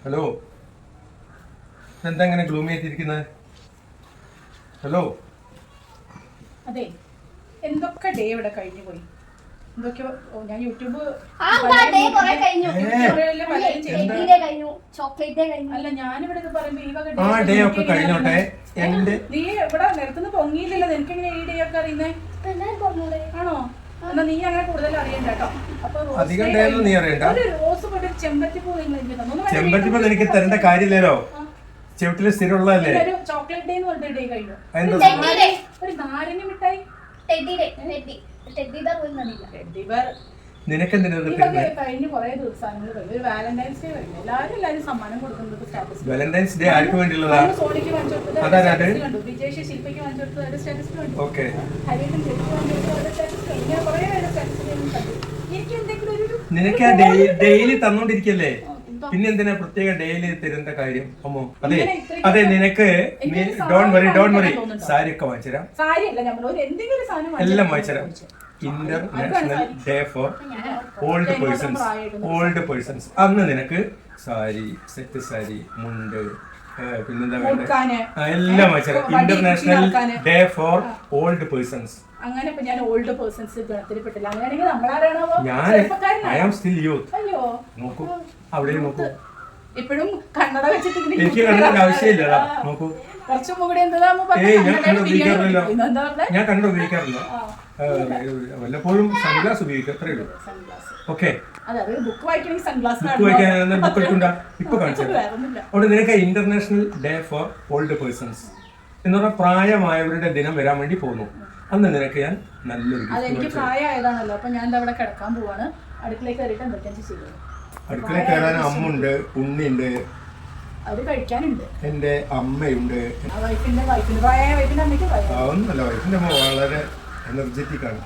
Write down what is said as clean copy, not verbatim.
Hello, എന്താ ഇങ്ങനെ gloomy ആയിട്ടിരിക്കുന്നത്? Hello, അതെ, എന്തൊക്കെ ഡേ ഇവിടെ കഴിഞ്ഞു പോയി. എന്തൊക്കെയോ ഞാൻ യൂട്യൂബ് അല്ല ഞാനിവിടെ പറയുമ്പോ ഈ വക ഡേ ഒക്കെ കഴിഞ്ഞോട്ടെ. നീ ഇവിടെ നിരത്തുനിന്ന് പൊങ്ങിയില്ലല്ലോ, നിനക്ക് എങ്ങനെ ഈ ഡേ ഒക്കെ അറിയുന്നേ? ആണോ? എന്നാ നീ അങ്ങനെ കൂടുതൽ അറിയണ്ട കേട്ടോ. അപ്പൊ ഒരു റോസ് പോയിട്ട് ചെമ്പരത്തിപ്പൂ ചെമ്പരത്തിപ്പൂ എനിക്ക് തരേണ്ട കാര്യമില്ലല്ലോ, ചെവിട്ടില് സ്ഥിരമുള്ളതല്ലേ. ചോക്ലേറ്റ് ഡേ എന്ന് പറഞ്ഞ ഡേ കഴിഞ്ഞു. ഒരു നാരങ്ങ മിഠായി നിനക്കെന്തിനാ കഴിഞ്ഞ കുറെ ദിവസങ്ങൾ കഴിഞ്ഞു. ഒരു വാലന്റൈൻസ് ഡേ കഴിഞ്ഞു. എല്ലാവരും സമ്മാനം കൊടുക്കുന്നത് സ്റ്റാറ്റസ്. വാലന്റൈൻസ് ഡേ ആർക്ക് വേണ്ടിയുള്ളതാ? സോണിക്ക് വാങ്ങിച്ചു കണ്ടു, വിജയ് ശില്പയ്ക്ക് വാങ്ങിച്ചു സ്റ്റാറ്റസ് കണ്ടു, ഓക്കെ ഹരിയേട്ടൻ ചെടിക്ക് വാങ്ങിച്ചു സ്റ്റാറ്റസ് കണ്ടു. ഞാൻ കുറെ സ്റ്റാറ്റസ് കണ്ടു. എനിക്ക് എന്തെങ്കിലും ഒരു നിനക്ക് ആ ഡെയിലി തന്നോണ്ടിരിക്കല്ലേ, പിന്നെ എന്തിനാ പ്രത്യേക ഡെയിലി തരുന്ന കാര്യം? അമ്മോ അതെ അതെ, നിനക്ക് ഡോൺ വറി സാരി ഒക്കെ വാങ്ങിച്ചുതരാം. സാരിയല്ല, നമ്മൾ എന്തെങ്കിലും സാധനം എല്ലാം വാങ്ങിച്ചുതരാം. International day for old persons. അന്ന് നിനക്ക് സാരി, സെറ്റ് സാരി, മുണ്ട്, പിന്നെന്താ വേണ്ടത്, എല്ലാം വാങ്ങിച്ചുതരാം. International day for old persons. അങ്ങനെ ഇപ്പൊ ഞാൻ ഓൾഡ് പേഴ്സൺസ് ഗണത്തിൽപ്പെട്ടില്ല. അങ്ങനെയാണെങ്കിൽ നമ്മളാരാണോ? I am still youth. അയ്യോ, നോക്കൂ, അവിടെ നോക്കൂ. ഇപ്പോഴും കണ്ണട വെച്ചിട്ട് എനിക്ക് കണ്ടതിന്റെ ആവശ്യമില്ല. നോക്കൂ, കുറച്ചും കൂടെ ഞാൻ കണ്ടു ഉപയോഗിക്കാറില്ല. വല്ലപ്പോഴും സൺഗ്ലാസ് ഉപയോഗിക്കും, അത്രേ ഉള്ളൂ. ഓക്കെ, ബുക്ക് വായിക്കാൻ ബുക്ക് എടുക്കണ്ട, ഇപ്പൊ കാണിച്ചത്. അവിടെ നിനക്ക് international day for old persons എന്ന് പറഞ്ഞാൽ പ്രായമായവരുടെ ദിനം വരാൻ വേണ്ടി പോകുന്നു. അന്ന് നിനക്ക് ഞാൻ നല്ലൊരു എനിക്ക് പ്രായമായതാണല്ലോ, അപ്പൊ ഞാൻ അവിടെ കിടക്കാൻ പോവാണ്. അടുക്കളയിൽ കയറിയിട്ട് എന്തൊക്കെയാ ചെയ്യുന്നത്? അടുക്കളയിൽ കയറാൻ അമ്മുണ്ട്, ഉണ്ണിയുണ്ട്, അത് കഴിക്കാനുണ്ട്, എന്റെ അമ്മയുണ്ട്. വൈഫിന്റെ അമ്മയ്ക്ക് അതൊന്നല്ല, വൈഫിന്റെ അമ്മ വളരെ എനർജറ്റിക് ആണ്.